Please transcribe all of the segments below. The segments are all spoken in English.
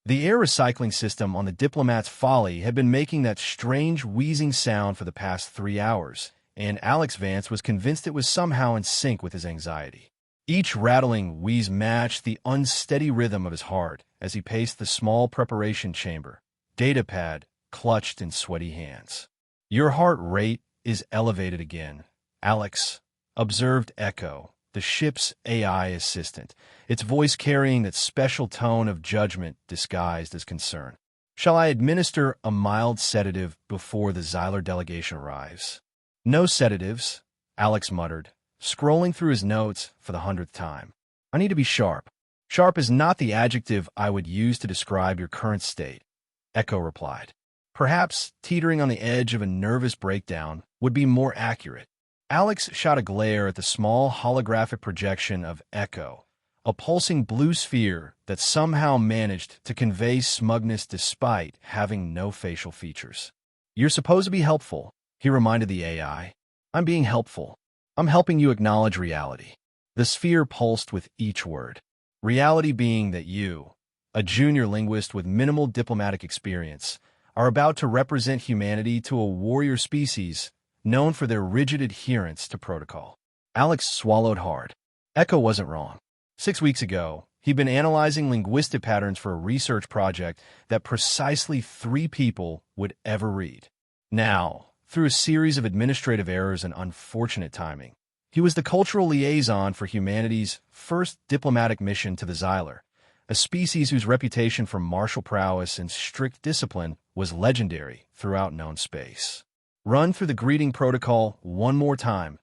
The air recycling system on the Diplomat's Folly had been making that strange wheezing sound for the past 3 hours, and Alex Vance was convinced it was somehow in sync with his anxiety. Each rattling wheeze matched the unsteady rhythm of his heart as he paced the small preparation chamber, datapad clutched in sweaty hands. "Your heart rate is elevated again, Alex," observed Echo, the ship's AI assistant, its voice carrying that special tone of judgment disguised as concern. "Shall I administer a mild sedative before the Xyler delegation arrives?" "No sedatives," Alex muttered, scrolling through his notes for the 100th time. "I need to be sharp." "Sharp is not the adjective I would use to describe your current state," Echo replied. "Perhaps teetering on the edge of a nervous breakdown would be more accurate." Alex shot a glare at the small holographic projection of Echo, a pulsing blue sphere that somehow managed to convey smugness despite having no facial features. "You're supposed to be helpful," he reminded the AI. "I'm being helpful. I'm helping you acknowledge reality." The sphere pulsed with each word. Reality being that you, a junior linguist with minimal diplomatic experience, are about to represent humanity to a warrior species known for their rigid adherence to protocol. Alex swallowed hard. Echo wasn't wrong. 6 weeks ago, he'd been analyzing linguistic patterns for a research project that precisely 3 people would ever read. Now, through a series of administrative errors and unfortunate timing, he was the cultural liaison for humanity's first diplomatic mission to the Xyler, a species whose reputation for martial prowess and strict discipline was legendary throughout known space. "Run through the greeting protocol one more time,"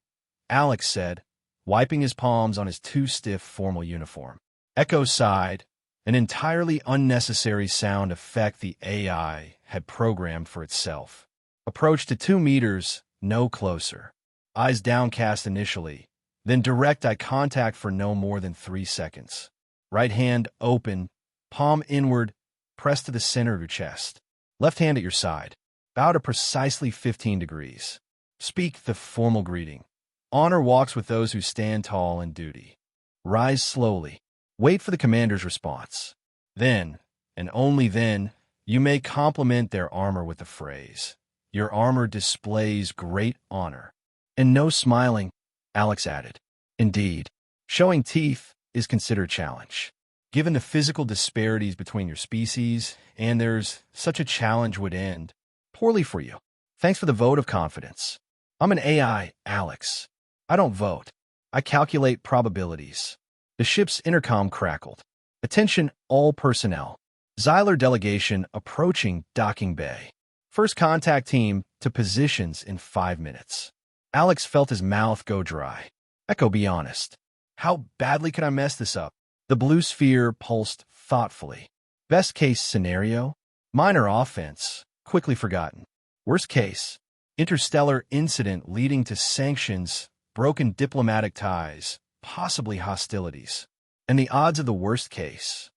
Alex said, wiping his palms on his too stiff formal uniform. Echo sighed, an entirely unnecessary sound effect the AI had programmed for itself. Approach to 2 meters, no closer. Eyes downcast initially, then direct eye contact for no more than 3 seconds. Right hand open, palm inward, pressed to the center of your chest. Left hand at your side. Bow to precisely 15 degrees. Speak the formal greeting. Honor walks with those who stand tall in duty. Rise slowly. Wait for the commander's response. Then, and only then, you may compliment their armor with the phrase, "Your armor displays great honor." "And no smiling," Alex added. "Indeed. Showing teeth is considered a challenge. Given the physical disparities between your species, and there's such a challenge would end poorly for you. Thanks for the vote of confidence. I'm an AI, Alex. I don't vote. I calculate probabilities." The ship's intercom crackled. "Attention, all personnel. Xyler delegation approaching docking bay. First contact team to positions in 5 minutes." Alex felt his mouth go dry. "Echo, be honest. How badly could I mess this up?" The blue sphere pulsed thoughtfully. "Best case scenario? Minor offense, quickly forgotten. Worst case? Interstellar incident leading to sanctions, broken diplomatic ties, possibly hostilities. And the odds of the worst case?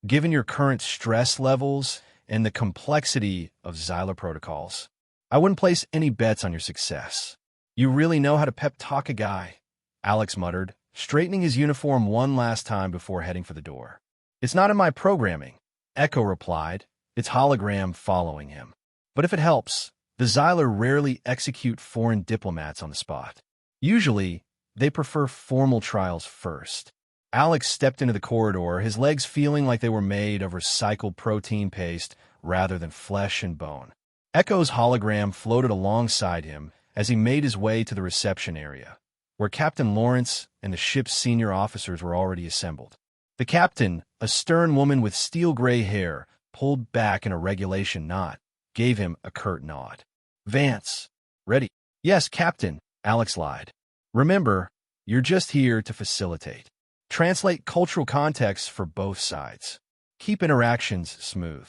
Given your current stress levels and the complexity of Xyler protocols, I wouldn't place any bets on your success." "You really know how to pep talk a guy," Alex muttered, straightening his uniform one last time before heading for the door. "It's not in my programming," Echo replied, its hologram following him. "But if it helps, the Xyler rarely execute foreign diplomats on the spot. Usually, they prefer formal trials first." Alex stepped into the corridor, his legs feeling like they were made of recycled protein paste rather than flesh and bone. Echo's hologram floated alongside him as he made his way to the reception area, where Captain Lawrence and the ship's senior officers were already assembled. The captain, a stern woman with steel-gray hair pulled back in a regulation knot, gave him a curt nod. "Vance, ready?" "Yes, Captain," Alex lied. "Remember, you're just here to facilitate. Translate cultural context for both sides. Keep interactions smooth."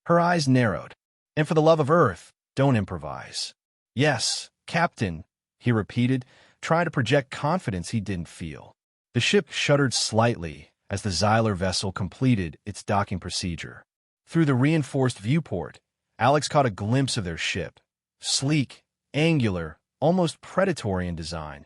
Her eyes narrowed. "And for the love of Earth, don't improvise." "Yes, Captain," he repeated, trying to project confidence he didn't feel. The ship shuddered slightly as the Xyler vessel completed its docking procedure. Through the reinforced viewport, Alex caught a glimpse of their ship. Sleek, angular, almost predatory in design,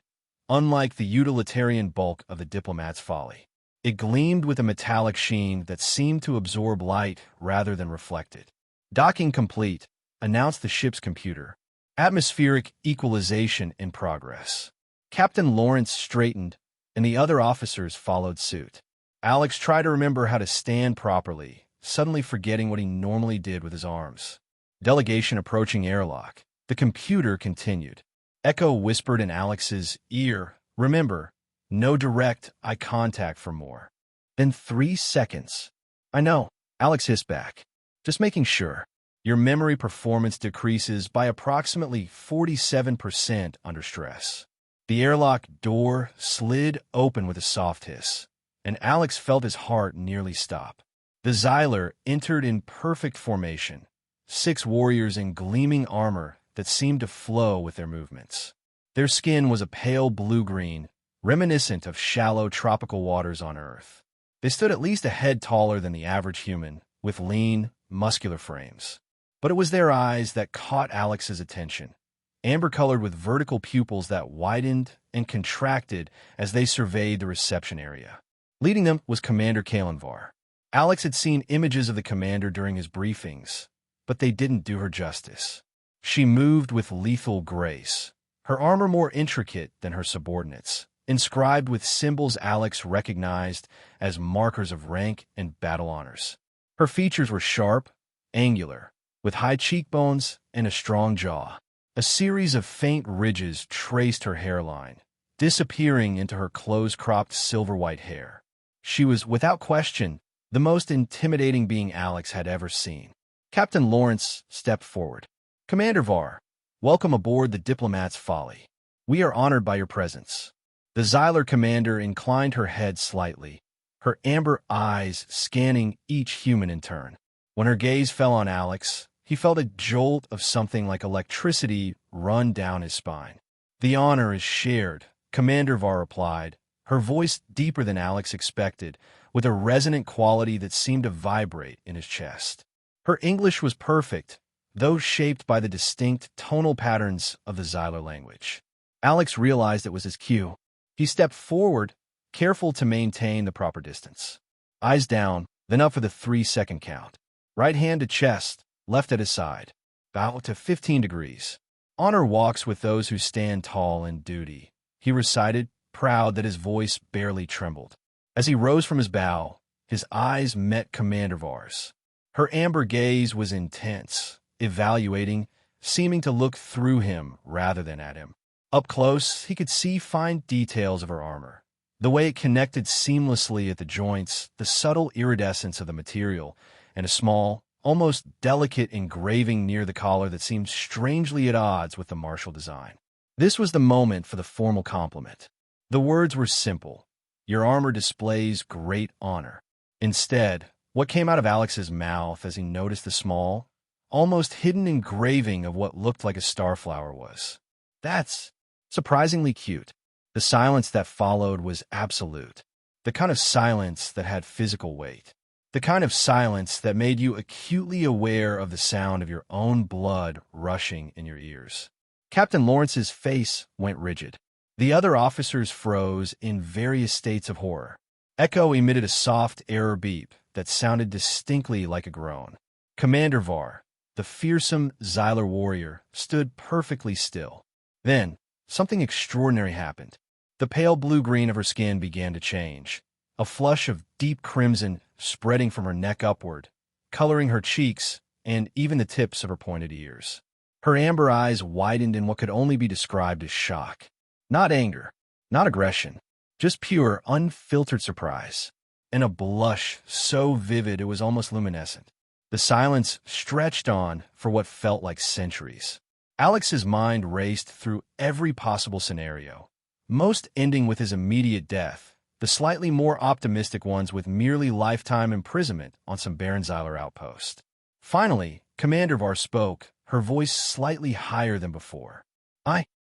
unlike the utilitarian bulk of the Diplomat's Folly. It gleamed with a metallic sheen that seemed to absorb light rather than reflect it. "Docking complete," announced the ship's computer. "Atmospheric equalization in progress." Captain Lawrence straightened, and the other officers followed suit. Alex tried to remember how to stand properly, suddenly forgetting what he normally did with his arms. Delegation approaching airlock. The computer continued. Echo whispered in Alex's ear, "Remember, no direct eye contact for more than 3 seconds." "I know," Alex hissed back. "Just making sure." Your memory performance decreases by approximately 47% under stress. The airlock door slid open with a soft hiss, and Alex felt his heart nearly stop. The Xyler entered in perfect formation, 6 warriors in gleaming armor that seemed to flow with their movements. Their skin was a pale blue-green, reminiscent of shallow tropical waters on Earth. They stood at least a head taller than the average human, with lean, muscular frames. But it was their eyes that caught Alex's attention, amber-colored with vertical pupils that widened and contracted as they surveyed the reception area. Leading them was Commander Kalenvar. Alex had seen images of the commander during his briefings, but they didn't do her justice. She moved with lethal grace, her armor more intricate than her subordinates, inscribed with symbols Alex recognized as markers of rank and battle honors. Her features were sharp, angular, with high cheekbones and a strong jaw. A series of faint ridges traced her hairline, disappearing into her close-cropped silver-white hair. She was, without question, the most intimidating being Alex had ever seen. Captain Lawrence stepped forward. "Commander Var, welcome aboard the Diplomat's Folly. We are honored by your presence." The Xyler commander inclined her head slightly, her amber eyes scanning each human in turn. When her gaze fell on Alex, he felt a jolt of something like electricity run down his spine. "The honor is shared," Commander Var replied, her voice deeper than Alex expected, with a resonant quality that seemed to vibrate in his chest. Her English was perfect, though shaped by the distinct tonal patterns of the Xyler language. Alex realized it was his cue. He stepped forward, careful to maintain the proper distance. Eyes down, then up for the 3-second count. Right hand to chest, left at his side. Bow to 15 degrees. "Honor walks with those who stand tall in duty," he recited, proud that his voice barely trembled. As he rose from his bow, his eyes met Commander Var's. Her amber gaze was intense, evaluating, seeming to look through him rather than at him. Up close, he could see fine details of her armor. The way it connected seamlessly at the joints, the subtle iridescence of the material, and a small, almost delicate engraving near the collar that seemed strangely at odds with the martial design. This was the moment for the formal compliment. The words were simple. "Your armor displays great honor." Instead, what came out of Alex's mouth as he noticed the small, almost hidden engraving of what looked like a starflower was, "That's surprisingly cute." The silence that followed was absolute. The kind of silence that had physical weight. The kind of silence that made you acutely aware of the sound of your own blood rushing in your ears. Captain Lawrence's face went rigid. The other officers froze in various states of horror. Echo emitted a soft error beep that sounded distinctly like a groan. Commander Var, the fearsome Xyler warrior, stood perfectly still. Then, something extraordinary happened. The pale blue-green of her skin began to change, a flush of deep crimson spreading from her neck upward, coloring her cheeks and even the tips of her pointed ears. Her amber eyes widened in what could only be described as shock. Not anger, not aggression, just pure, unfiltered surprise, and a blush so vivid it was almost luminescent. The silence stretched on for what felt like centuries. Alex's mind raced through every possible scenario, most ending with his immediate death, the slightly more optimistic ones with merely lifetime imprisonment on some barren Xyler outpost. Finally, Commander Var spoke, her voice slightly higher than before.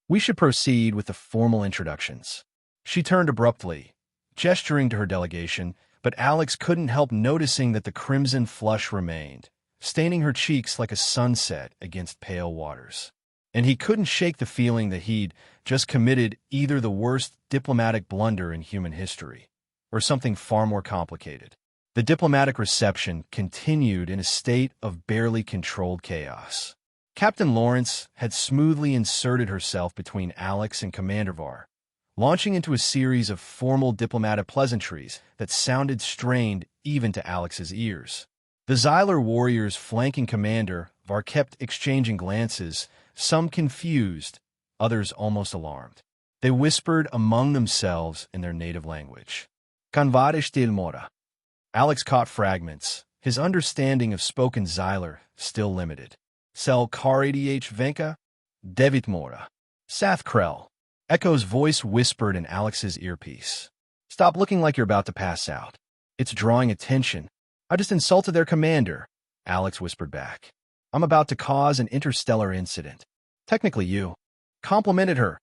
We should proceed with the formal introductions." She turned abruptly, gesturing to her delegation, but Alex couldn't help noticing that the crimson flush remained, staining her cheeks like a sunset against pale waters. And he couldn't shake the feeling that he'd just committed either the worst diplomatic blunder in human history, or something far more complicated? The diplomatic reception continued in a state of barely controlled chaos. Captain Lawrence had smoothly inserted herself between Alex and Commander Var, launching into a series of formal diplomatic pleasantries that sounded strained even to Alex's ears. The Xylar warriors flanking Commander Var kept exchanging glances, some confused, others almost alarmed. They whispered among themselves in their native language. Kanvadish til mora. Alex caught fragments, his understanding of spoken Xylar still limited. Sel karidh venka, devit mora. Sath krell. Echo's voice whispered in Alex's earpiece. Stop looking like you're about to pass out. It's drawing attention. I just insulted their commander, Alex whispered back. I'm about to cause an interstellar incident. Technically you complimented her,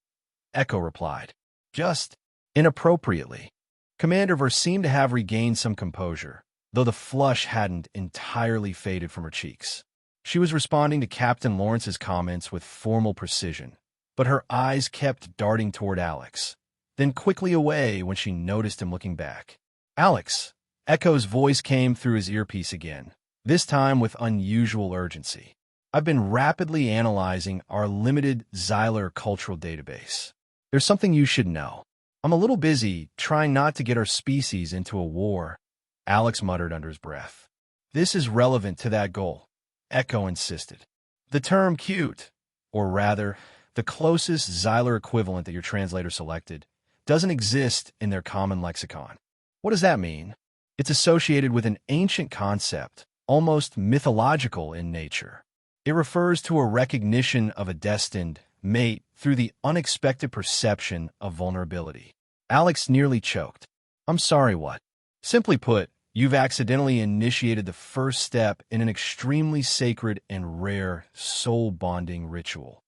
Echo replied. Just inappropriately. Commander Ver seemed to have regained some composure, though the flush hadn't entirely faded from her cheeks. She was responding to Captain Lawrence's comments with formal precision, but her eyes kept darting toward Alex, then quickly away when she noticed him looking back. Alex! Echo's voice came through his earpiece again, this time with unusual urgency. I've been rapidly analyzing our limited Xylar cultural database. There's something you should know. I'm a little busy trying not to get our species into a war, Alex muttered under his breath. This is relevant to that goal, Echo insisted. The term cute, or rather, the closest Xylar equivalent that your translator selected, doesn't exist in their common lexicon. What does that mean? It's associated with an ancient concept, almost mythological in nature. It refers to a recognition of a destined mate through the unexpected perception of vulnerability. Alex nearly choked. I'm sorry, what? Simply put, you've accidentally initiated the first step in an extremely sacred and rare soul-bonding ritual.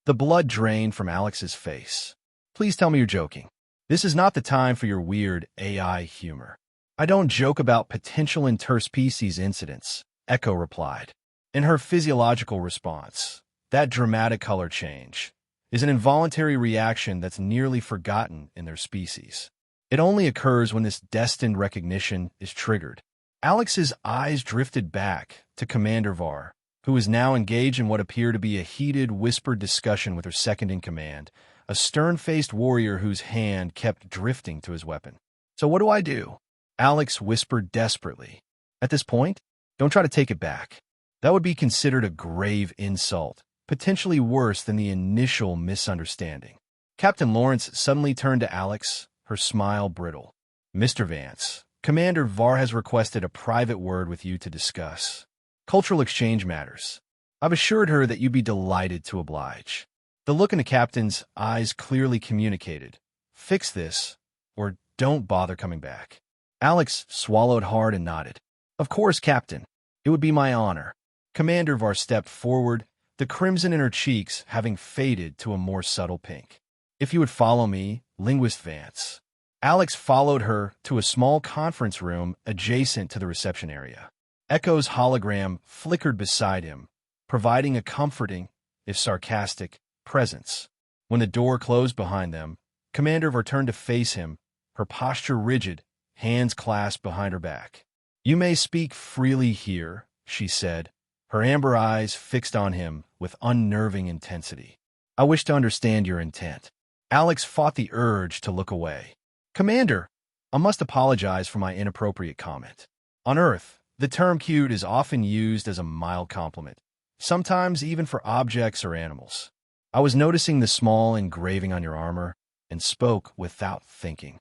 The blood drained from Alex's face. Please tell me you're joking. This is not the time for your weird AI humor. I don't joke about potential interspecies incidents, Echo replied. In her physiological response, that dramatic color change is an involuntary reaction that's nearly forgotten in their species. It only occurs when this destined recognition is triggered. Alex's eyes drifted back to Commander Var, who was now engaged in what appeared to be a heated, whispered discussion with her second-in-command, a stern-faced warrior whose hand kept drifting to his weapon. So what do I do? Alex whispered desperately. At this point, don't try to take it back. That would be considered a grave insult, potentially worse than the initial misunderstanding. Captain Lawrence suddenly turned to Alex, her smile brittle. Mr. Vance, Commander Var has requested a private word with you to discuss cultural exchange matters. I've assured her that you'd be delighted to oblige. The look in the captain's eyes clearly communicated. Fix this, or don't bother coming back. Alex swallowed hard and nodded. Of course, Captain. It would be my honor. Commander Var stepped forward, the crimson in her cheeks having faded to a more subtle pink. If you would follow me, Linguist Vance. Alex followed her to a small conference room adjacent to the reception area. Echo's hologram flickered beside him, providing a comforting, if sarcastic, presence. When the door closed behind them, Commander Var turned to face him, her posture rigid, hands clasped behind her back. You may speak freely here, she said, her amber eyes fixed on him with unnerving intensity. I wish to understand your intent. Alex fought the urge to look away. Commander, I must apologize for my inappropriate comment. On Earth, the term cute is often used as a mild compliment, sometimes even for objects or animals. I was noticing the small engraving on your armor and spoke without thinking.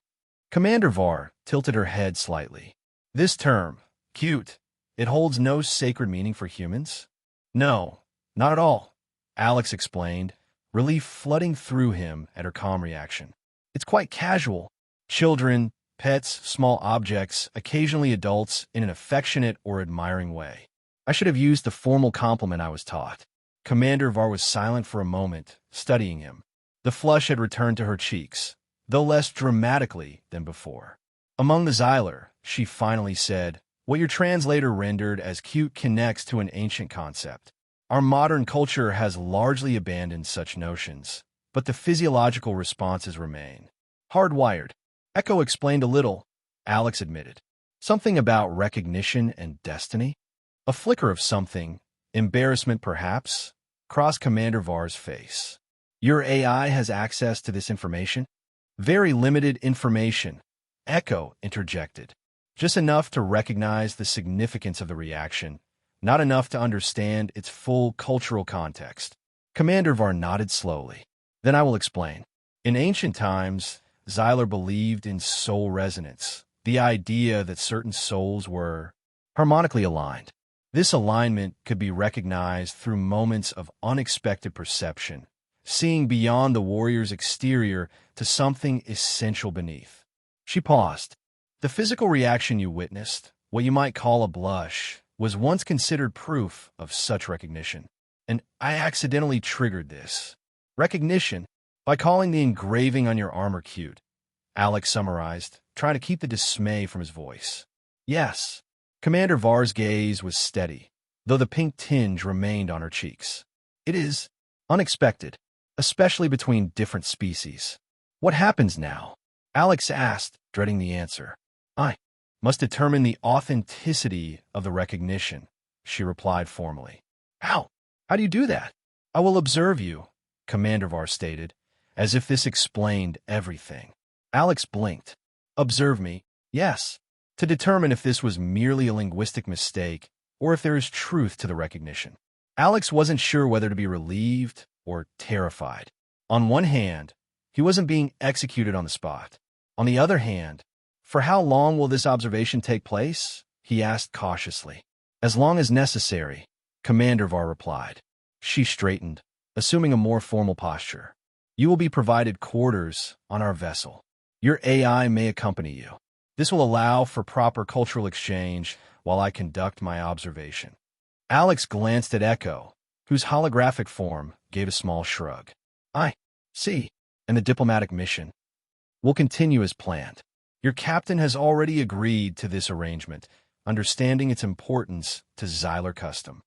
Commander Var tilted her head slightly. This term, cute, it holds no sacred meaning for humans? No, not at all, Alex explained, relief flooding through him at her calm reaction. It's quite casual. Children, pets, small objects, occasionally adults, in an affectionate or admiring way. I should have used the formal compliment I was taught. Commander Var was silent for a moment, studying him. The flush had returned to her cheeks, though less dramatically than before. Among the Xylar, she finally said, what your translator rendered as cute connects to an ancient concept. Our modern culture has largely abandoned such notions, but the physiological responses remain. Hardwired. Echo explained a little. Alex admitted. Something about recognition and destiny? A flicker of something, embarrassment perhaps, crossed Commander Var's face. Your AI has access to this information? Very limited information, Echo interjected. Just enough to recognize the significance of the reaction, not enough to understand its full cultural context. Commander Var nodded slowly. Then I will explain. In ancient times, Xyler believed in soul resonance, the idea that certain souls were harmonically aligned. This alignment could be recognized through moments of unexpected perception, seeing beyond the warrior's exterior to something essential beneath. She paused. The physical reaction you witnessed, what you might call a blush, was once considered proof of such recognition. And I accidentally triggered this recognition by calling the engraving on your armor cute, Alex summarized, trying to keep the dismay from his voice. Yes. Commander Var's gaze was steady, though the pink tinge remained on her cheeks. It is unexpected, especially between different species. What happens now? Alex asked, dreading the answer. I must determine the authenticity of the recognition, she replied formally. How? How do you do that? I will observe you, Commander Var stated, as if this explained everything. Alex blinked. Observe me? Yes. To determine if this was merely a linguistic mistake or if there is truth to the recognition. Alex wasn't sure whether to be relieved or terrified. On one hand, he wasn't being executed on the spot. On the other hand, for how long will this observation take place? He asked cautiously. As long as necessary, Commander Var replied. She straightened, assuming a more formal posture. You will be provided quarters on our vessel. Your AI may accompany you. This will allow for proper cultural exchange while I conduct my observation. Alex glanced at Echo, whose holographic form gave a small shrug. I see, and the diplomatic mission will continue as planned. Your captain has already agreed to this arrangement, understanding its importance to Xyler custom.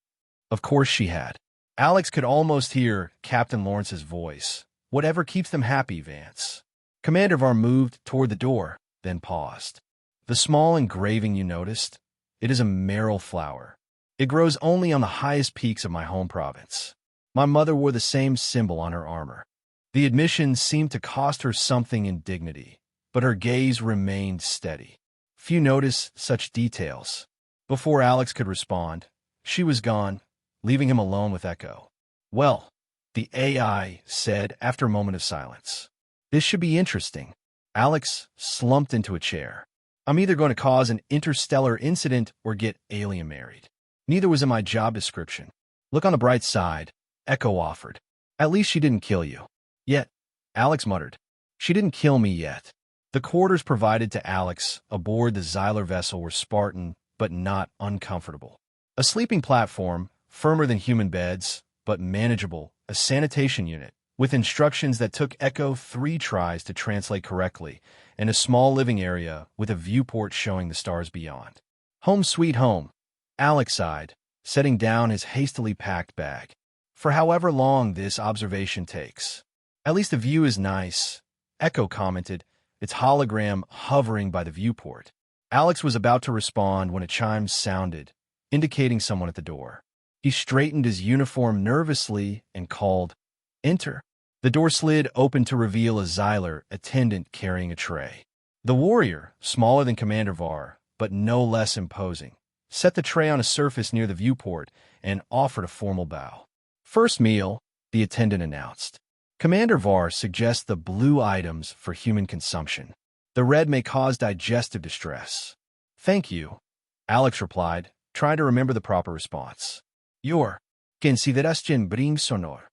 Of course she had. Alex could almost hear Captain Lawrence's voice. Whatever keeps them happy, Vance. Commander Var moved toward the door, then paused. The small engraving you noticed, it is a merle flower. It grows only on the highest peaks of my home province. My mother wore the same symbol on her armor. The admission seemed to cost her something in dignity, but her gaze remained steady. Few noticed such details. Before Alex could respond, she was gone, leaving him alone with Echo. Well, the AI said after a moment of silence. This should be interesting. Alex slumped into a chair. I'm either going to cause an interstellar incident or get alien married. Neither was in my job description. Look on the bright side, Echo offered. At least she didn't kill you. Yet, Alex muttered. She didn't kill me yet. The quarters provided to Alex aboard the Xyler vessel were Spartan, but not uncomfortable. A sleeping platform, firmer than human beds, but manageable, a sanitation unit, with instructions that took Echo 3 tries to translate correctly, and a small living area with a viewport showing the stars beyond. Home sweet home, Alex sighed, setting down his hastily packed bag. For however long this observation takes. At least the view is nice, Echo commented, its hologram hovering by the viewport. Alex was about to respond when a chime sounded, indicating someone at the door. He straightened his uniform nervously and called, Enter. The door slid open to reveal a Xyler attendant carrying a tray. The warrior, smaller than Commander Var, but no less imposing, set the tray on a surface near the viewport and offered a formal bow. First meal, the attendant announced. Commander Var suggests the blue items for human consumption. The red may cause digestive distress. Thank you, Alex replied, trying to remember the proper response. Your consideración brin sonor.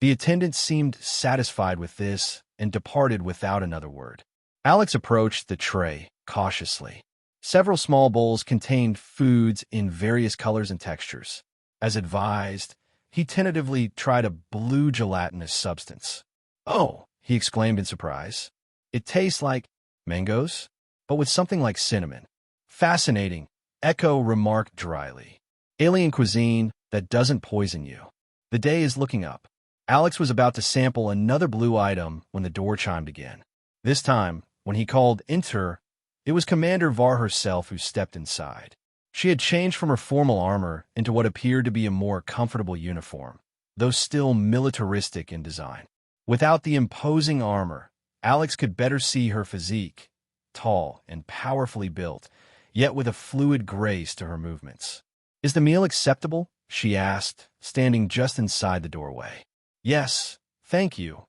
The attendant seemed satisfied with this and departed without another word. Alex approached the tray cautiously. Several small bowls contained foods in various colors and textures. As advised, he tentatively tried a blue gelatinous substance. Oh, he exclaimed in surprise. It tastes like mangoes, but with something like cinnamon. Fascinating, Echo remarked dryly. Alien cuisine that doesn't poison you. The day is looking up. Alex was about to sample another blue item when the door chimed again. This time, when he called Enter, It was Commander Var herself who stepped inside. She had changed from her formal armor into what appeared to be a more comfortable uniform, though still militaristic in design. Without the imposing armor, Alex could better see her physique, tall and powerfully built, yet with a fluid grace to her movements. "Is the meal acceptable?" she asked, standing just inside the doorway. "Yes, thank you,"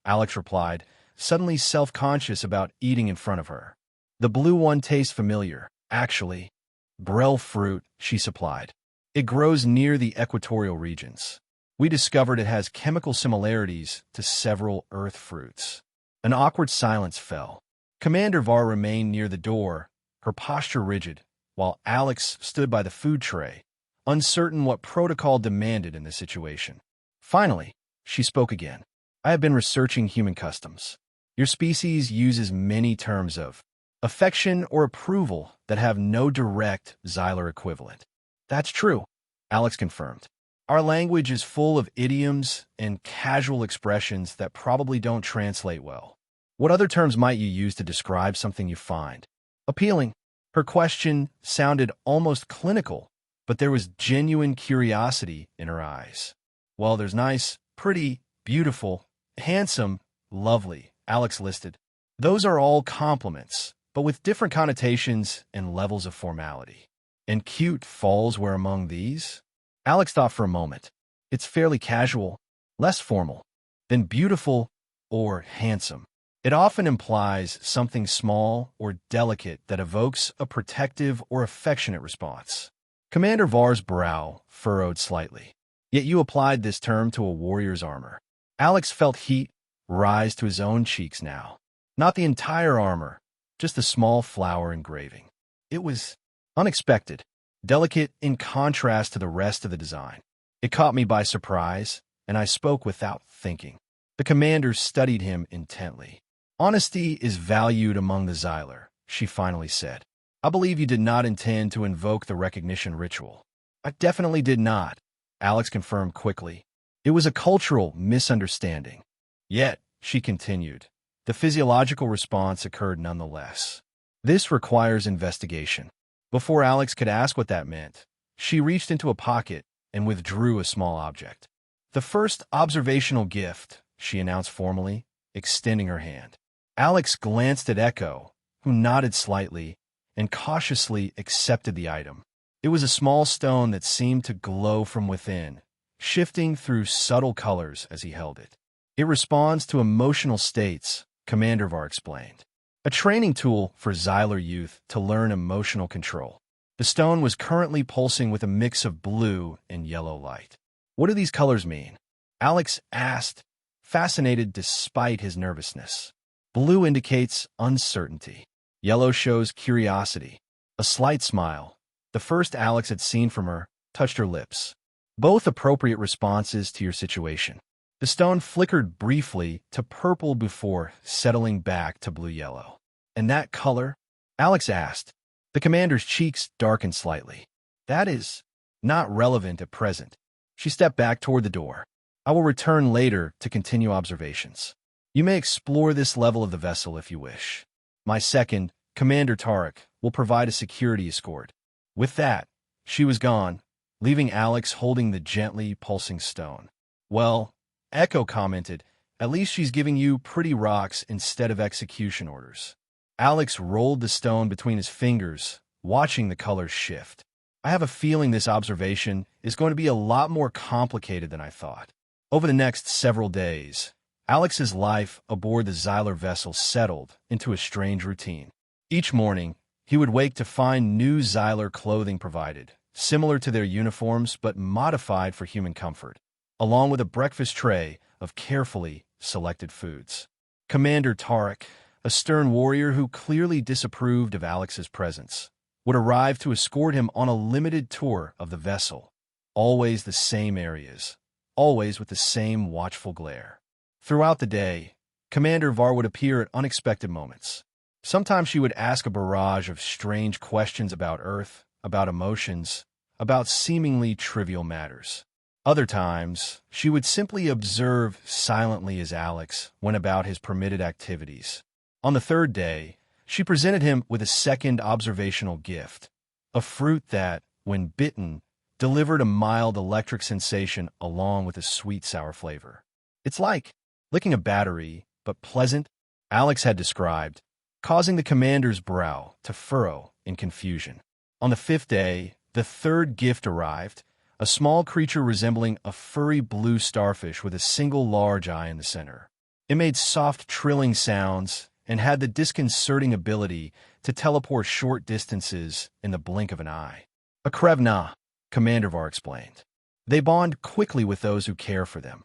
Alex replied, suddenly self-conscious about eating in front of her. "The blue one tastes familiar, actually." "Brel fruit," she supplied. "It grows near the equatorial regions. We discovered it has chemical similarities to several earth fruits." An awkward silence fell. Commander Var remained near the door, her posture rigid, while Alex stood by the food tray, uncertain what protocol demanded in this situation. Finally, she spoke again. "I have been researching human customs. Your species uses many terms of affection or approval that have no direct Xylar equivalent." "That's true," Alex confirmed. "Our language is full of idioms and casual expressions that probably don't translate well. What other terms might you use to describe something you find appealing?" Her question sounded almost clinical, but there was genuine curiosity in her eyes. "Well, there's nice, pretty, beautiful, handsome, lovely," Alex listed. "Those are all compliments, but with different connotations and levels of formality. And cute falls where among these?" Alex thought for a moment. "It's fairly casual, less formal, than beautiful or handsome. It often implies something small or delicate that evokes a protective or affectionate response." Commander Var's brow furrowed slightly. "Yet you applied this term to a warrior's armor." Alex felt heat rise to his own cheeks now. Not the entire armor, just the small flower engraving. It was unexpected, delicate in contrast to the rest of the design. It caught me by surprise, and I spoke without thinking. The commander studied him intently. "Honesty is valued among the Xylar," she finally said. "I believe you did not intend to invoke the recognition ritual." "I definitely did not," Alex confirmed quickly. "It was a cultural misunderstanding." "Yet," she continued, "the physiological response occurred nonetheless. This requires investigation." Before Alex could ask what that meant, she reached into a pocket and withdrew a small object. "The first observational gift," she announced formally, extending her hand. Alex glanced at Echo, who nodded slightly and cautiously accepted the item. It was a small stone that seemed to glow from within, shifting through subtle colors as he held it. "It responds to emotional states," Commander Var explained. "A training tool for Xylar youth to learn emotional control." The stone was currently pulsing with a mix of blue and yellow light. "What do these colors mean?" Alex asked, fascinated despite his nervousness. "Blue indicates uncertainty. Yellow shows curiosity." A slight smile, the first Alex had seen from her, touched her lips. "Both appropriate responses to your situation." The stone flickered briefly to purple before settling back to blue-yellow. "And that color?" Alex asked. The commander's cheeks darkened slightly. "That is not relevant at present." She stepped back toward the door. "I will return later to continue observations. You may explore this level of the vessel if you wish. My second, Commander Tarek, will provide a security escort." With that, she was gone, leaving Alex holding the gently pulsing stone. "Well," Echo commented, "at least she's giving you pretty rocks instead of execution orders." Alex rolled the stone between his fingers, watching the colors shift. "I have a feeling this observation is going to be a lot more complicated than I thought." Over the next several days, Alex's life aboard the Xylar vessel settled into a strange routine. Each morning, he would wake to find new Xylar clothing provided, similar to their uniforms but modified for human comfort, along with a breakfast tray of carefully selected foods. Commander Tarek, a stern warrior who clearly disapproved of Alex's presence, would arrive to escort him on a limited tour of the vessel, always the same areas, always with the same watchful glare. Throughout the day, Commander Var would appear at unexpected moments. Sometimes she would ask a barrage of strange questions about Earth, about emotions, about seemingly trivial matters. Other times, she would simply observe silently as Alex went about his permitted activities. On the third day, She presented him with a second observational gift, a fruit that, when bitten, delivered a mild electric sensation along with a sweet-sour flavor. "It's like licking a battery, but pleasant," Alex had described, causing the commander's brow to furrow in confusion. On the fifth day, the third gift arrived, a small creature resembling a furry blue starfish with a single large eye in the center. It made soft trilling sounds and had the disconcerting ability to teleport short distances in the blink of an eye. "A Krevna," Commander Var explained. "They bond quickly with those who care for them."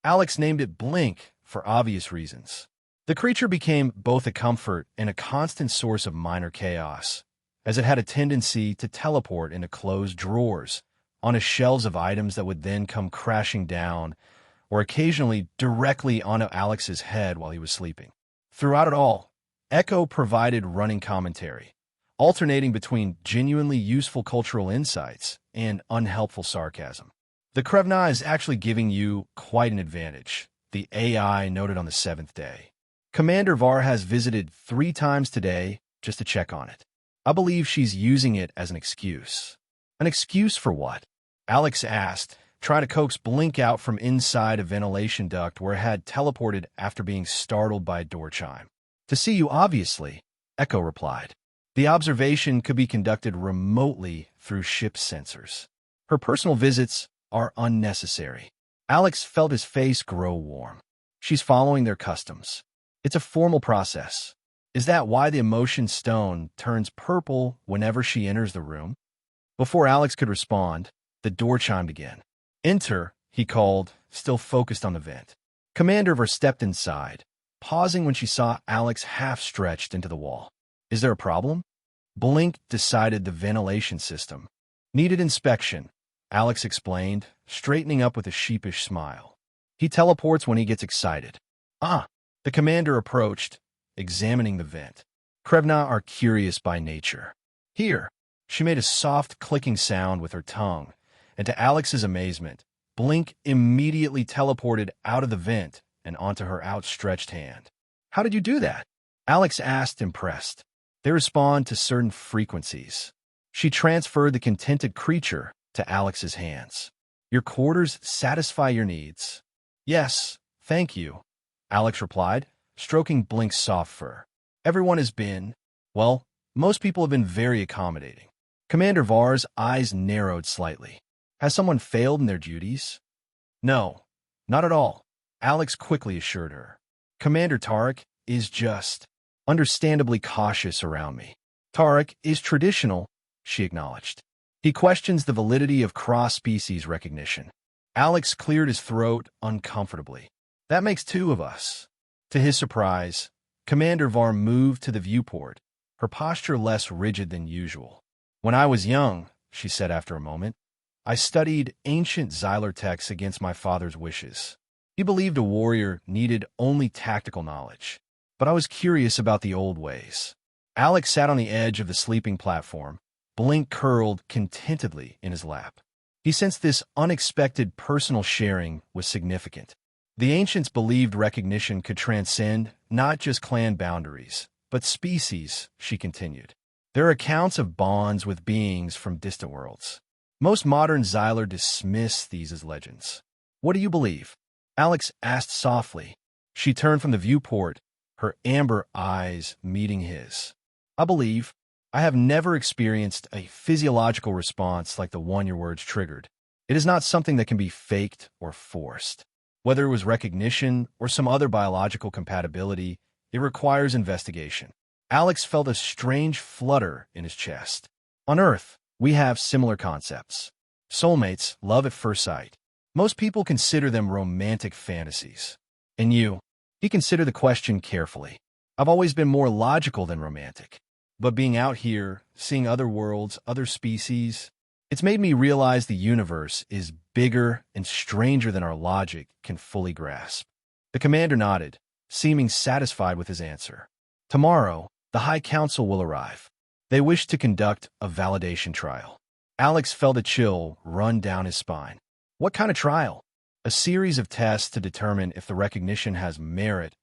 Alex named it Blink for obvious reasons. The creature became both a comfort and a constant source of minor chaos, as it had a tendency to teleport into closed drawers, onto shelves of items that would then come crashing down, or occasionally directly onto Alex's head while he was sleeping. Throughout it all, Echo provided running commentary, alternating between genuinely useful cultural insights and unhelpful sarcasm. "The Krevna is actually giving you quite an advantage," the AI noted on the seventh day. "Commander Var has visited 3 times today just to check on it. I believe she's using it as an excuse." "An excuse for what?" Alex asked, trying to coax Blink out from inside a ventilation duct where it had teleported after being startled by a door chime. "To see you, obviously," Echo replied. The observation could be conducted remotely through ship sensors. "Her personal visits are unnecessary." Alex felt his face grow warm. "She's following their customs. It's a formal process. Is that why the emotion stone turns purple whenever she enters the room?" Before Alex could respond, the door chimed again. "Enter," he called, still focused on the vent. Commander Ver stepped inside, pausing when she saw Alex half-stretched into the wall. "Is there a problem?" Blink decided the ventilation system needed inspection, Alex explained, straightening up with a sheepish smile. "He teleports when he gets excited." "Ah." The commander approached, examining the vent. "Krevna are curious by nature. Here." She made a soft clicking sound with her tongue, and to Alex's amazement, Blink immediately teleported out of the vent and onto her outstretched hand. "How did you do that?" Alex asked, impressed. "They respond to certain frequencies." She transferred the contented creature to Alex's hands. "Your quarters satisfy your needs." "Yes, thank you," Alex replied, stroking Blink's soft fur. "Everyone has been, well, most people have been very accommodating." Commander Var's eyes narrowed slightly. "Has someone failed in their duties?" "No, not at all," Alex quickly assured her. "Commander Tarek is just understandably cautious around me." "Tarek is traditional," she acknowledged. "He questions the validity of cross-species recognition." Alex cleared his throat uncomfortably. "That makes 2 of us." To his surprise, Commander Var moved to the viewport, her posture less rigid than usual. "When I was young," she said after a moment, "I studied ancient Xylar texts against my father's wishes. He believed a warrior needed only tactical knowledge, but I was curious about the old ways." Alex sat on the edge of the sleeping platform, Blink curled contentedly in his lap. He sensed this unexpected personal sharing was significant. The ancients believed recognition could transcend not just clan boundaries, but species, she continued. There are accounts of bonds with beings from distant worlds. Most modern Xylar dismiss these as legends. "What do you believe?" Alex asked softly. She turned from the viewport, her amber eyes meeting his. "I believe. I have never experienced a physiological response like the one your words triggered. It is not something that can be faked or forced. Whether it was recognition or some other biological compatibility, it requires investigation." Alex felt a strange flutter in his chest. "On Earth, we have similar concepts. Soulmates, love at first sight. Most people consider them romantic fantasies. And you?" He considered the question carefully. "I've always been more logical than romantic. But being out here, seeing other worlds, other species, it's made me realize the universe is bigger and stranger than our logic can fully grasp." The commander nodded, seeming satisfied with his answer. "Tomorrow, the High Council will arrive. They wish to conduct a validation trial." Alex felt a chill run down his spine. "What kind of trial?" "A series of tests to determine if the recognition has merit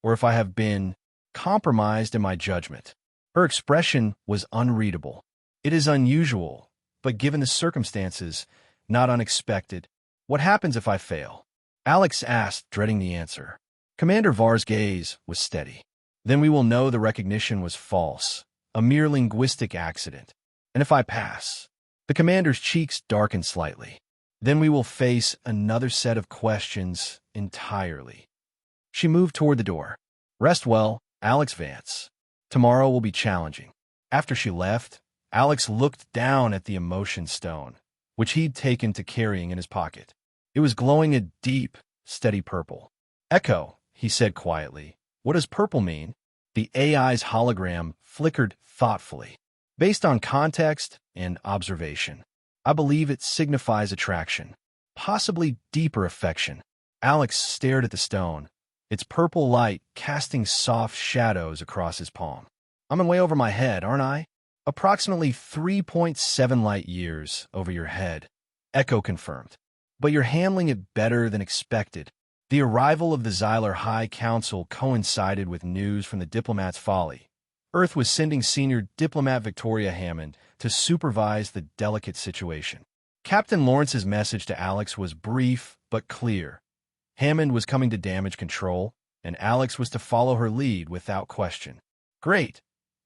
or if I have been compromised in my judgment. Her expression was unreadable. It is unusual, but given the circumstances, not unexpected. What happens if I fail? Alex asked, dreading the answer. Commander Var's gaze was steady. Then we will know the recognition was false, a mere linguistic accident. And if I pass? The commander's cheeks darkened slightly. Then we will face another set of questions entirely. She moved toward the door. Rest well, Alex Vance. Tomorrow will be challenging. After she left, Alex looked down at the emotion stone, which he'd taken to carrying in his pocket. It was glowing a deep, steady purple. Echo, he said quietly. What does purple mean? The AI's hologram flickered thoughtfully. Based on context and observation, I believe it signifies attraction, possibly deeper affection. Alex stared at the stone, its purple light casting soft shadows across his palm. I'm in way over my head, aren't I? Approximately 3.7 light years over your head, Echo confirmed. But you're handling it better than expected. The arrival of the Xylar High Council coincided with news from the diplomat's folly. Earth was sending senior diplomat Victoria Hammond to supervise the delicate situation. Captain Lawrence's message to Alex was brief but clear. Hammond was coming to damage control, and Alex was to follow her lead without question. Great,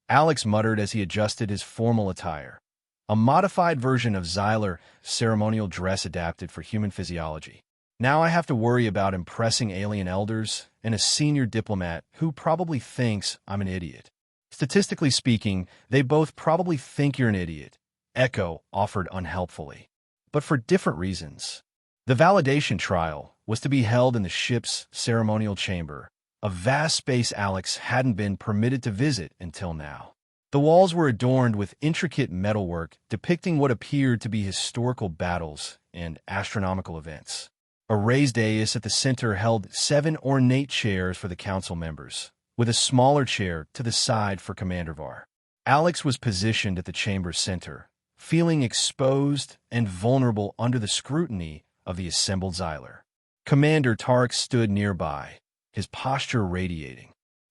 Alex muttered as he adjusted his formal attire. A modified version of Xylar ceremonial dress adapted for human physiology. Now I have to worry about impressing alien elders and a senior diplomat who probably thinks I'm an idiot. Statistically speaking, they both probably think you're an idiot, Echo offered unhelpfully. But for different reasons. The validation trial was to be held in the ship's ceremonial chamber, a vast space Alex hadn't been permitted to visit until now. The walls were adorned with intricate metalwork depicting what appeared to be historical battles and astronomical events. A raised dais at the center held 7 ornate chairs for the council members, with a smaller chair to the side for Commander Var. Alex was positioned at the chamber's center, feeling exposed and vulnerable under the scrutiny of the assembled Xylar. Commander Tark stood nearby, his posture radiating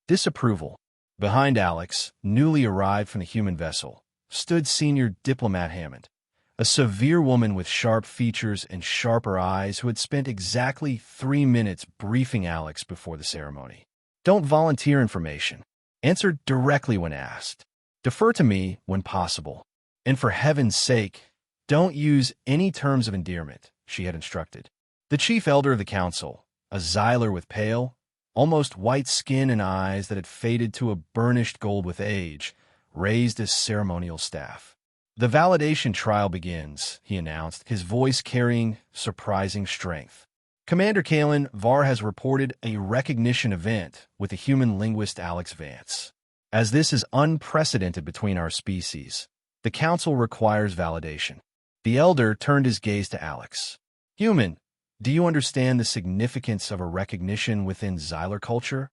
disapproval. Behind Alex, newly arrived from the human vessel, stood senior diplomat Hammond, a severe woman with sharp features and sharper eyes who had spent exactly 3 minutes briefing Alex before the ceremony. Don't volunteer information. Answer directly when asked. Defer to me when possible. And for heaven's sake, don't use any terms of endearment, she had instructed. The chief elder of the council, a Xylar with pale, almost white skin and eyes that had faded to a burnished gold with age, raised his ceremonial staff. The validation trial begins, he announced, his voice carrying surprising strength. Commander Kalen Var has reported a recognition event with the human linguist Alex Vance. As this is unprecedented between our species, the council requires validation. The elder turned his gaze to Alex. Human, do you understand the significance of a recognition within Xylar culture?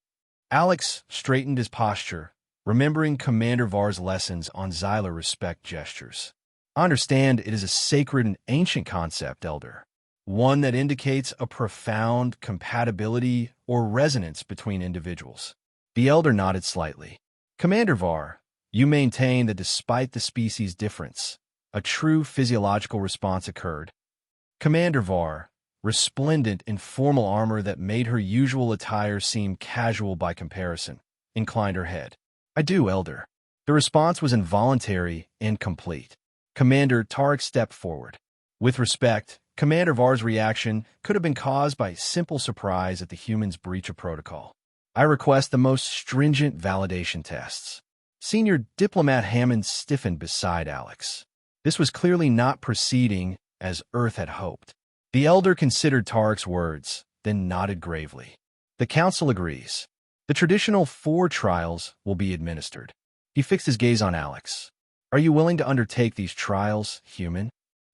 Alex straightened his posture, remembering Commander Var's lessons on Xylar respect gestures. I understand it is a sacred and ancient concept, Elder, one that indicates a profound compatibility or resonance between individuals. The Elder nodded slightly. Commander Var, you maintain that despite the species difference, a true physiological response occurred. Commander Var, resplendent in formal armor that made her usual attire seem casual by comparison, inclined her head. I do, Elder. The response was involuntary and complete. Commander Tarek stepped forward. With respect, Commander Var's reaction could have been caused by simple surprise at the human's breach of protocol. I request the most stringent validation tests. Senior Diplomat Hammond stiffened beside Alex. This was clearly not proceeding as Earth had hoped. The Elder considered Tarek's words, then nodded gravely. The Council agrees. The traditional 4 trials will be administered. He fixed his gaze on Alex. Are you willing to undertake these trials, human?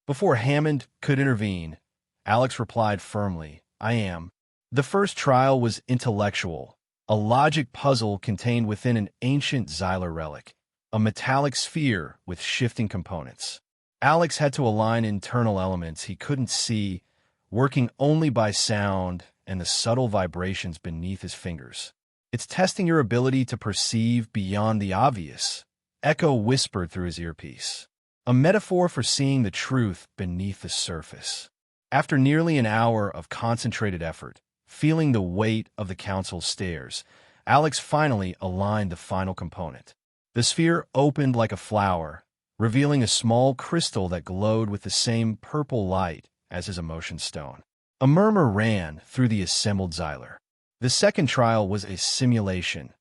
Before Hammond could intervene, Alex replied firmly, I am. The first trial was intellectual, a logic puzzle contained within an ancient Xylar relic, a metallic sphere with shifting components. Alex had to align internal elements he couldn't see, working only by sound and the subtle vibrations beneath his fingers. It's testing your ability to perceive beyond the obvious, Echo whispered through his earpiece. A metaphor for seeing the truth beneath the surface. After nearly an hour of concentrated effort, feeling the weight of the council's stares, Alex finally aligned the final component. The sphere opened like a flower, revealing a small crystal that glowed with the same purple light as his emotion stone. A murmur ran through the assembled Xyler. The second trial was a simulation,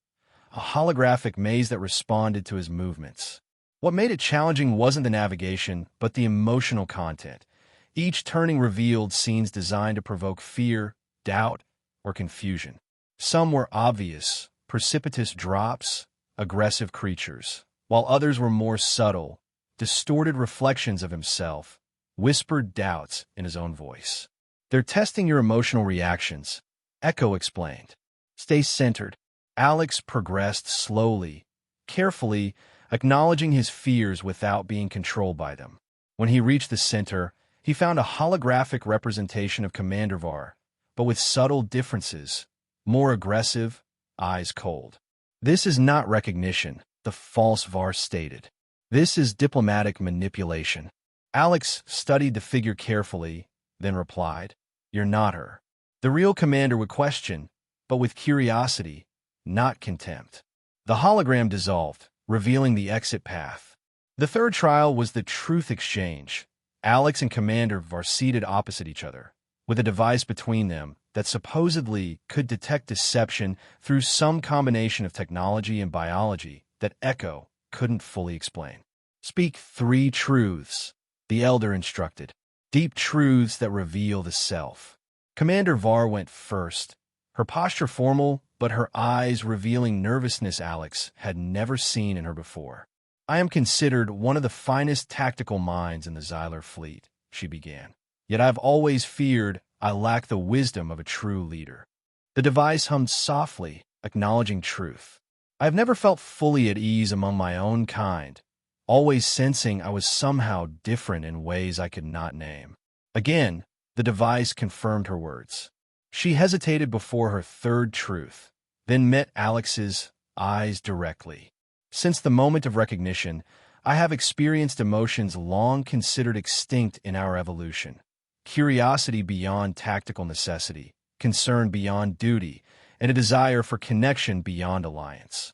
a holographic maze that responded to his movements. What made it challenging wasn't the navigation, but the emotional content. Each turning revealed scenes designed to provoke fear, doubt, or confusion. Some were obvious, precipitous drops, aggressive creatures, while others were more subtle, distorted reflections of himself, whispered doubts in his own voice. They're testing your emotional reactions, Echo explained. Stay centered. Alex progressed slowly, carefully, acknowledging his fears without being controlled by them. When he reached the center, he found a holographic representation of Commander Var, but with subtle differences, more aggressive, eyes cold. This is not recognition, the false Var stated. This is diplomatic manipulation. Alex studied the figure carefully, then replied, "You're not her." The real commander would question, but with curiosity, not contempt. The hologram dissolved, revealing the exit path. The third trial was the truth exchange. Alex and Commander Var seated opposite each other, with a device between them that supposedly could detect deception through some combination of technology and biology that Echo couldn't fully explain. Speak 3 truths, the Elder instructed. Deep truths that reveal the self. Commander Var went first, her posture formal, but her eyes revealing nervousness Alex had never seen in her before. "I am considered one of the finest tactical minds in the Xyler fleet," she began. "Yet I've always feared I lack the wisdom of a true leader." The device hummed softly, acknowledging truth. "I have never felt fully at ease among my own kind, always sensing I was somehow different in ways I could not name." Again, the device confirmed her words. She hesitated before her third truth, then met Alex's eyes directly. "Since the moment of recognition, I have experienced emotions long considered extinct in our evolution. Curiosity beyond tactical necessity, concern beyond duty, and a desire for connection beyond alliance."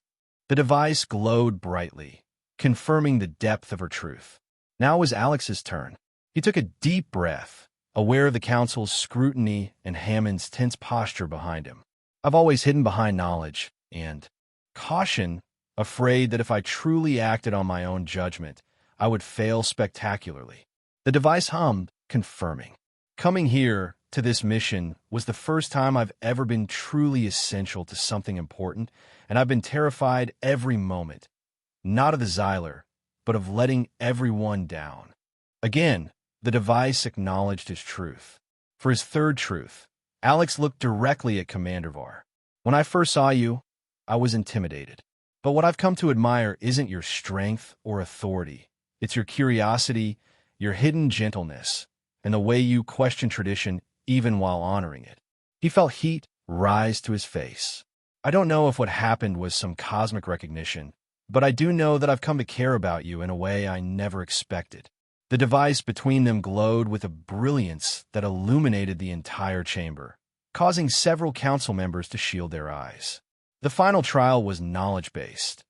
The device glowed brightly, confirming the depth of her truth. Now it was Alex's turn. He took a deep breath, aware of the council's scrutiny and Hammond's tense posture behind him. "I've always hidden behind knowledge and caution, afraid that if I truly acted on my own judgment, I would fail spectacularly." The device hummed, confirming. "Coming here to this mission was the first time I've ever been truly essential to something important, and I've been terrified every moment, not of the Xyler, but of letting everyone down." Again, the device acknowledged his truth. For his third truth, Alex looked directly at Commander Var. "When I first saw you, I was intimidated. But what I've come to admire isn't your strength or authority. It's your curiosity, your hidden gentleness, and the way you question tradition even while honoring it." He felt heat rise to his face. "I don't know if what happened was some cosmic recognition, but I do know that I've come to care about you in a way I never expected." The device between them glowed with a brilliance that illuminated the entire chamber, causing several council members to shield their eyes. The final trial was knowledge-based.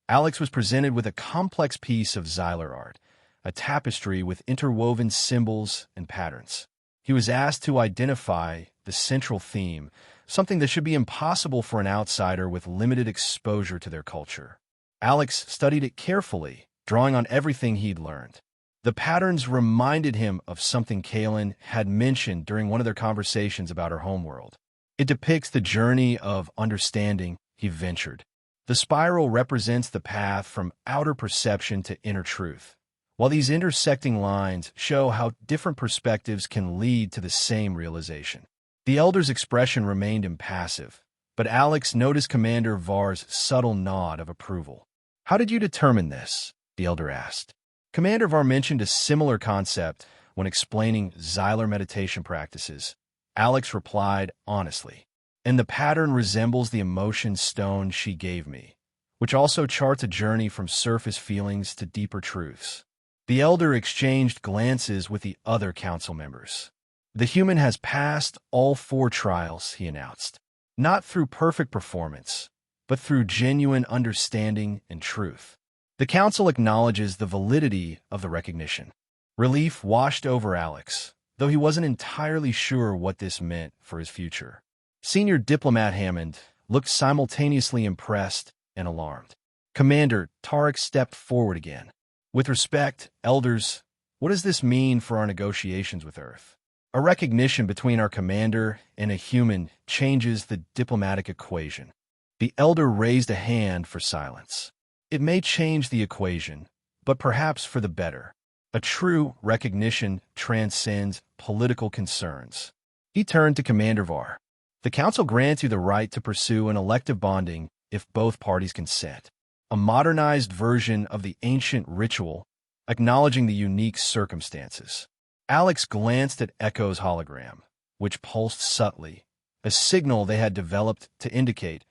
Alex was presented with a complex piece of Xyler art, a tapestry with interwoven symbols and patterns. He was asked to identify the central theme, something that should be impossible for an outsider with limited exposure to their culture. Alex studied it carefully, drawing on everything he'd learned. The patterns reminded him of something Kaylin had mentioned during one of their conversations about her homeworld. It depicts the journey of understanding, he ventured. The spiral represents the path from outer perception to inner truth, while these intersecting lines show how different perspectives can lead to the same realization. The Elder's expression remained impassive, but Alex noticed Commander Var's subtle nod of approval. "How did you determine this?" the Elder asked. Commander Var mentioned a similar concept when explaining Xyler meditation practices. Alex replied honestly, and the pattern resembles the emotion stone she gave me, which also charts a journey from surface feelings to deeper truths. The elder exchanged glances with the other council members. The human has passed all 4 trials, he announced, not through perfect performance, but through genuine understanding and truth. The council acknowledges the validity of the recognition. Relief washed over Alex, though he wasn't entirely sure what this meant for his future. Senior Diplomat Hammond looked simultaneously impressed and alarmed. Commander, Tarek stepped forward again. With respect, elders, what does this mean for our negotiations with Earth? A recognition between our commander and a human changes the diplomatic equation. The elder raised a hand for silence. It may change the equation, but perhaps for the better. A true recognition transcends political concerns. He turned to Commander Var. The Council grants you the right to pursue an elective bonding if both parties consent. A modernized version of the ancient ritual, acknowledging the unique circumstances. Alex glanced at Echo's hologram, which pulsed subtly, a signal they had developed to indicate,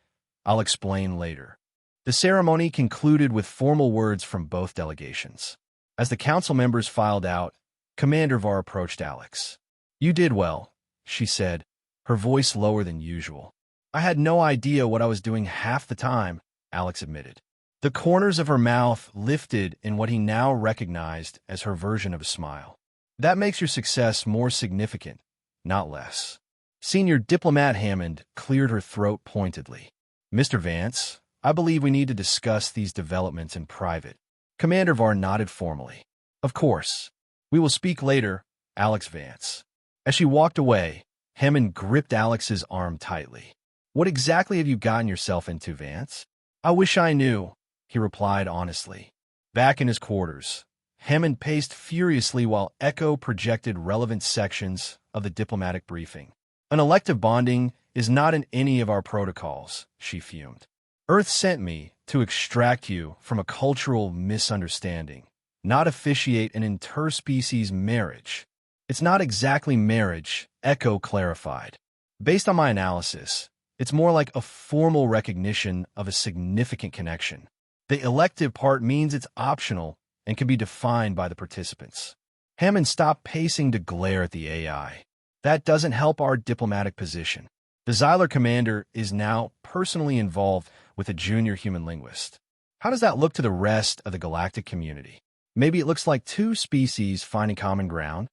"I'll explain later." The ceremony concluded with formal words from both delegations. As the council members filed out, Commander Var approached Alex. "You did well," she said, her voice lower than usual. "I had no idea what I was doing half the time," Alex admitted. The corners of her mouth lifted in what he now recognized as her version of a smile. "That makes your success more significant, not less." Senior Diplomat Hammond cleared her throat pointedly. "Mr. Vance, I believe we need to discuss these developments in private." Commander Var nodded formally. "Of course. We will speak later, Alex Vance." As she walked away, Hammond gripped Alex's arm tightly. "What exactly have you gotten yourself into, Vance?" "I wish I knew," he replied honestly. Back in his quarters, Hammond paced furiously while Echo projected relevant sections of the diplomatic briefing. "An elective bonding is not in any of our protocols," she fumed. "Earth sent me to extract you from a cultural misunderstanding, not officiate an interspecies marriage." "It's not exactly marriage," Echo clarified. "Based on my analysis, it's more like a formal recognition of a significant connection. The elective part means it's optional and can be defined by the participants." Hammond stopped pacing to glare at the AI. "That doesn't help our diplomatic position. The Xyler commander is now personally involved with a junior human linguist. How does that look to the rest of the galactic community? Maybe it looks like 2 species finding common ground?"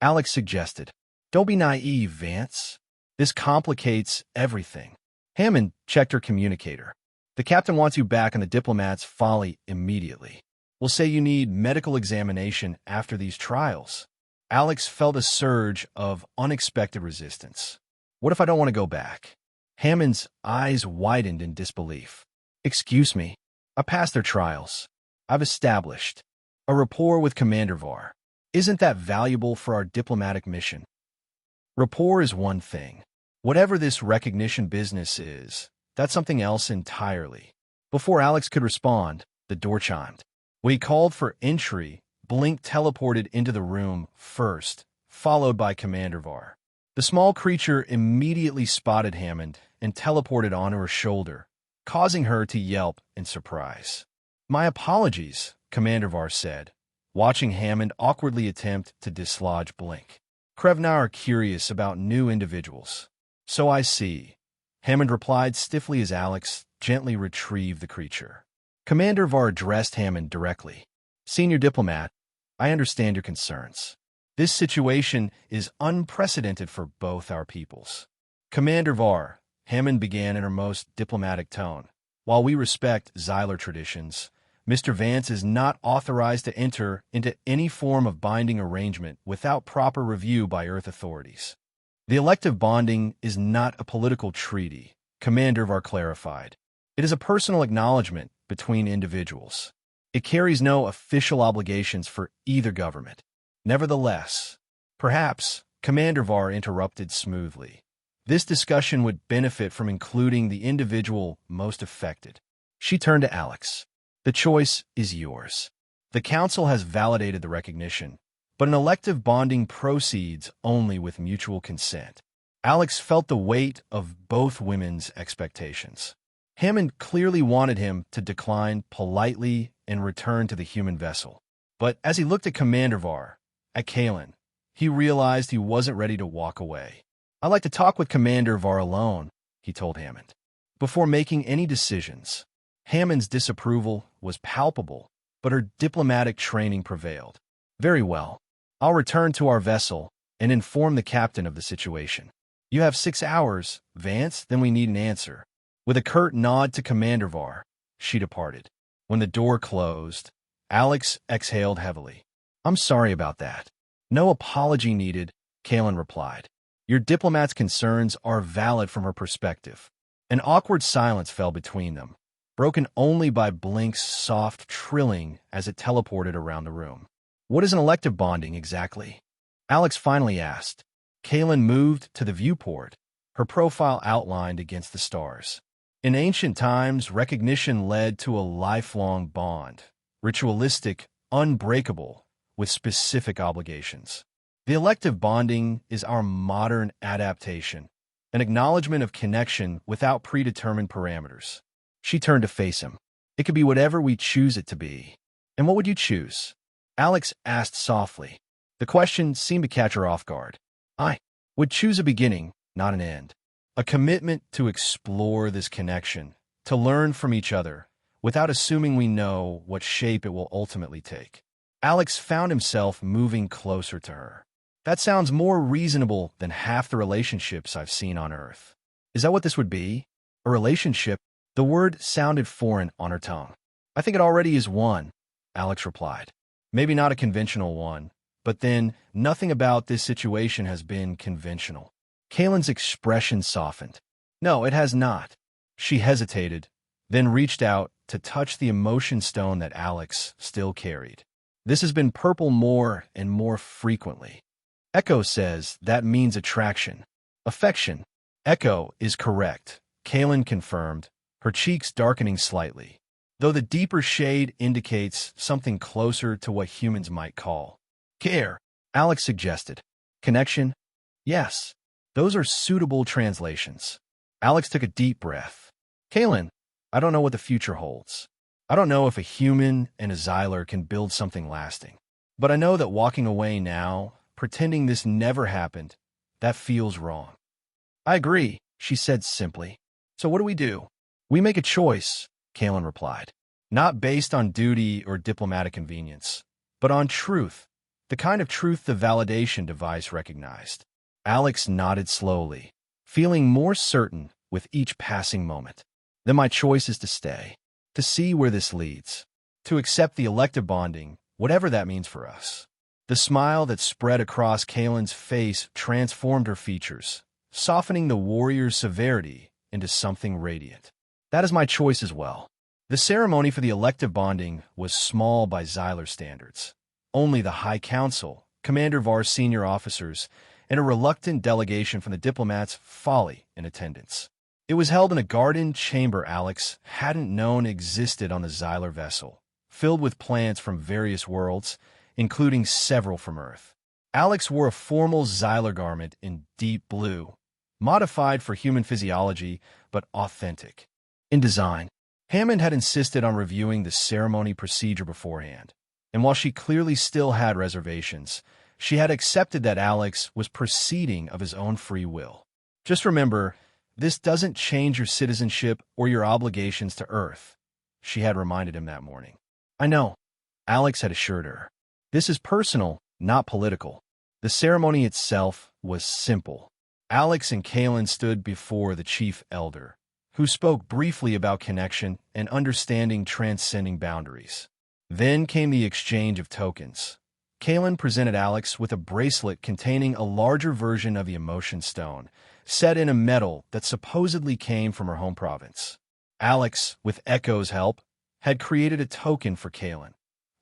Alex suggested. "Don't be naive, Vance. This complicates everything." Hammond checked her communicator. "The captain wants you back on the diplomat's folly immediately. We'll say you need medical examination after these trials." Alex felt a surge of unexpected resistance. "What if I don't want to go back?" Hammond's eyes widened in disbelief. "Excuse me. I passed their trials. I've established a rapport with Commander Var. Isn't that valuable for our diplomatic mission?" "Rapport is one thing. Whatever this recognition business is, that's something else entirely." Before Alex could respond, the door chimed. When he called for entry, Blink teleported into the room first, followed by Commander Var. The small creature immediately spotted Hammond and teleported onto her shoulder, causing her to yelp in surprise. "My apologies," Commander Var said, watching Hammond awkwardly attempt to dislodge Blink. "Krevnar are curious about new individuals." "So I see," Hammond replied stiffly as Alex gently retrieved the creature. Commander Var addressed Hammond directly. "Senior Diplomat, I understand your concerns. This situation is unprecedented for both our peoples." "Commander Var," Hammond began in her most diplomatic tone, "while we respect Xyler traditions, Mr. Vance is not authorized to enter into any form of binding arrangement without proper review by Earth authorities." "The elective bonding is not a political treaty," Commander Var clarified. "It is a personal acknowledgement between individuals. It carries no official obligations for either government." "Nevertheless," perhaps, Commander Var interrupted smoothly, "this discussion would benefit from including the individual most affected." She turned to Alex. "The choice is yours. The Council has validated the recognition, but an elective bonding proceeds only with mutual consent. Alex felt the weight of both women's expectations. Hammond clearly wanted him to decline politely and return to the human vessel. But as he looked at Commander Var, at Kalen, he realized he wasn't ready to walk away. "I'd like to talk with Commander Var alone," he told Hammond, before making any decisions. Hammond's disapproval was palpable, but her diplomatic training prevailed. "Very well. I'll return to our vessel and inform the captain of the situation. You have 6 hours, Vance, then we need an answer." With a curt nod to Commander Var, she departed. When the door closed, Alex exhaled heavily. "I'm sorry about that." "No apology needed," Kalen replied. "Your diplomat's concerns are valid from her perspective." An awkward silence fell between them, broken only by Blink's soft trilling as it teleported around the room. "What is an elective bonding exactly?" Alex finally asked. Kalen moved to the viewport, her profile outlined against the stars. In ancient times, recognition led to a lifelong bond, ritualistic, unbreakable, with specific obligations. The elective bonding is our modern adaptation, an acknowledgement of connection without predetermined parameters. She turned to face him. "It could be whatever we choose it to be." "And what would you choose?" Alex asked softly. The question seemed to catch her off guard. "I would choose a beginning, not an end. A commitment to explore this connection, to learn from each other, without assuming we know what shape it will ultimately take." Alex found himself moving closer to her. "That sounds more reasonable than half the relationships I've seen on Earth." "Is that what this would be? A relationship?" The word sounded foreign on her tongue. "I think it already is one," Alex replied. "Maybe not a conventional one, but then nothing about this situation has been conventional." Kalen's expression softened. "No, it has not." She hesitated, then reached out to touch the emotion stone that Alex still carried. "This has been purple more and more frequently." "Echo says that means attraction. Affection." "Echo is correct," Kalen confirmed, her cheeks darkening slightly, though the deeper shade indicates something closer to what humans might call care. Alex suggested. "Connection?" "Yes. Those are suitable translations." Alex took a deep breath. "Kalen, I don't know what the future holds. I don't know if a human and a Xyler can build something lasting. But I know that walking away now, pretending this never happened, that feels wrong." "I agree," she said simply. "So what do we do?" "We make a choice," Kalen replied. "Not based on duty or diplomatic convenience, but on truth, the kind of truth the validation device recognized." Alex nodded slowly, feeling more certain with each passing moment. "Then my choice is to stay, to see where this leads, to accept the elective bonding, whatever that means for us." The smile that spread across Kalen's face transformed her features, softening the warrior's severity into something radiant. "That is my choice as well." The ceremony for the elective bonding was small by Xyler standards. Only the High Council, Commander Var's senior officers, and a reluctant delegation from the diplomats Folly in attendance. It was held in a garden chamber Alex hadn't known existed on the Xyler vessel, filled with plants from various worlds, including several from Earth. Alex wore a formal Xyler garment in deep blue, modified for human physiology, but authentic. In design, Hammond had insisted on reviewing the ceremony procedure beforehand, and while she clearly still had reservations, she had accepted that Alex was proceeding of his own free will. "Just remember, this doesn't change your citizenship or your obligations to Earth," she had reminded him that morning. "I know," Alex had assured her. "This is personal, not political." The ceremony itself was simple. Alex and Kalen stood before the chief elder, who spoke briefly about connection and understanding transcending boundaries. Then came the exchange of tokens. Kalen presented Alex with a bracelet containing a larger version of the emotion stone, set in a metal that supposedly came from her home province. Alex, with Echo's help, had created a token for Kalen,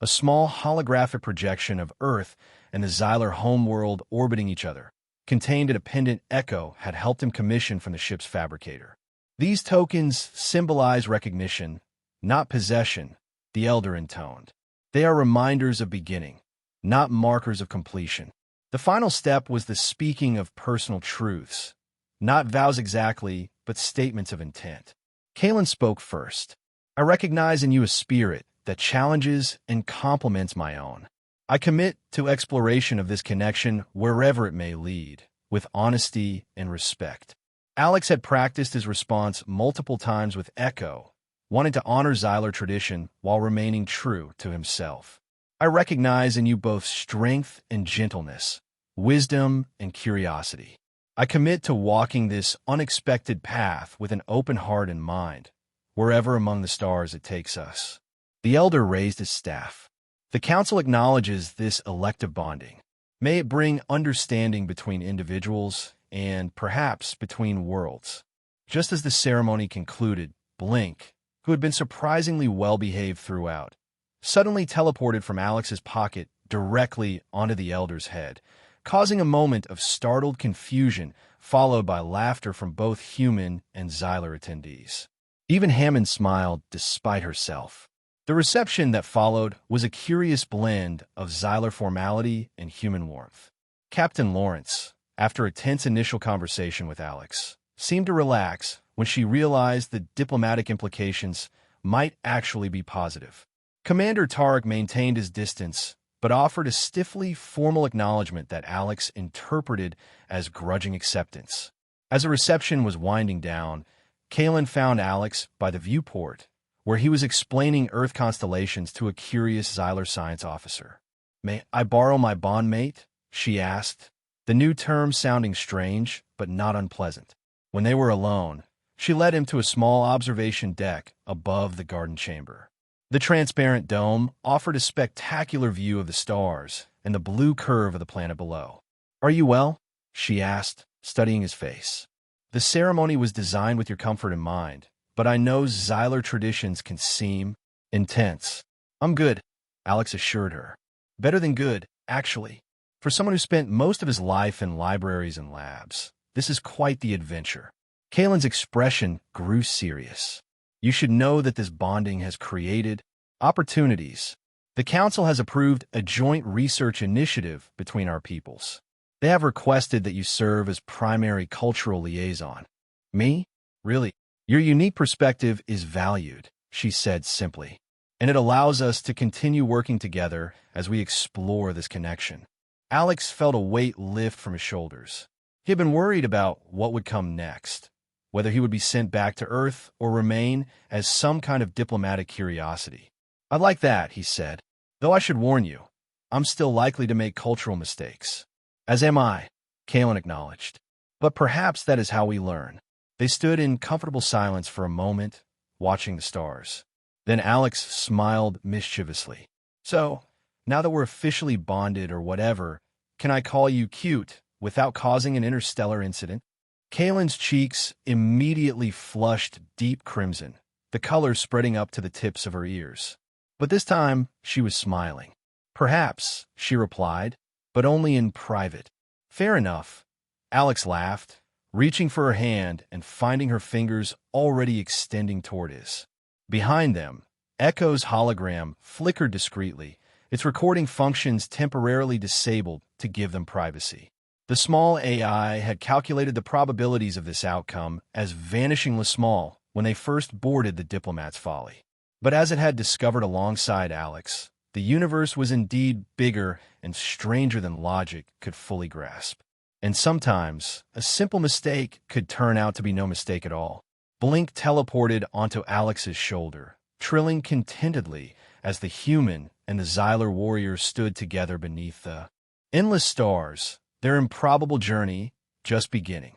a small holographic projection of Earth and the Xyler homeworld orbiting each other, contained in a pendant Echo had helped him commission from the ship's fabricator. "These tokens symbolize recognition, not possession," the elder intoned. "They are reminders of beginning, not markers of completion." The final step was the speaking of personal truths, Not vows exactly, but statements of intent. Kalen spoke first. I recognize in you a spirit that challenges and complements my own. I commit to exploration of this connection wherever it may lead, with honesty and respect. Alex had practiced his response multiple times with Echo, wanting to honor Xyler tradition while remaining true to himself. I recognize in you both strength and gentleness, wisdom and curiosity. I commit to walking this unexpected path with an open heart and mind, wherever among the stars it takes us. The elder raised his staff. The council acknowledges this elective bonding. May it bring understanding between individuals and, perhaps, between worlds. Just as the ceremony concluded, Blink, who had been surprisingly well-behaved throughout, suddenly teleported from Alex's pocket directly onto the elder's head, causing a moment of startled confusion followed by laughter from both human and Xyler attendees. Even Hammond smiled despite herself. The reception that followed was a curious blend of Xyler formality and human warmth. Captain Lawrence, after a tense initial conversation with Alex, seemed to relax when she realized the diplomatic implications might actually be positive. Commander Tarek maintained his distance, but offered a stiffly formal acknowledgement that Alex interpreted as grudging acceptance. As the reception was winding down, Kalen found Alex by the viewport, where he was explaining Earth constellations to a curious Xyler science officer. "May I borrow my bondmate?" she asked, the new term sounding strange but not unpleasant. When they were alone, she led him to a small observation deck above the garden chamber. The transparent dome offered a spectacular view of the stars and the blue curve of the planet below. "Are you well?" she asked, studying his face. "The ceremony was designed with your comfort in mind, but I know Xyler traditions can seem intense." "I'm good," Alex assured her. "Better than good, actually. For someone who spent most of his life in libraries and labs, this is quite the adventure." Kalen's expression grew serious. "You should know that this bonding has created opportunities. The Council has approved a joint research initiative between our peoples. They have requested that you serve as primary cultural liaison." "Me? Really? Your unique perspective is valued," she said simply, "and it allows us to continue working together as we explore this connection." Alex felt a weight lift from his shoulders. He had been worried about what would come next, whether he would be sent back to Earth or remain as some kind of diplomatic curiosity. "I like that," he said, "though I should warn you, I'm still likely to make cultural mistakes." "As am I," Kalen acknowledged. "But perhaps that is how we learn." They stood in comfortable silence for a moment, watching the stars. Then Alex smiled mischievously. "So, now that we're officially bonded or whatever, can I call you cute without causing an interstellar incident?" Kalen's cheeks immediately flushed deep crimson, the color spreading up to the tips of her ears. But this time, she was smiling. "Perhaps," she replied, "but only in private." "Fair enough." Alex laughed, reaching for her hand and finding her fingers already extending toward his. Behind them, Echo's hologram flickered discreetly, its recording functions temporarily disabled to give them privacy. The small AI had calculated the probabilities of this outcome as vanishingly small when they first boarded the Diplomat's Folly. But as it had discovered alongside Alex, the universe was indeed bigger and stranger than logic could fully grasp. And sometimes, a simple mistake could turn out to be no mistake at all. Blink teleported onto Alex's shoulder, trilling contentedly as the human and the Xyler warriors stood together beneath the endless stars, their improbable journey just beginning.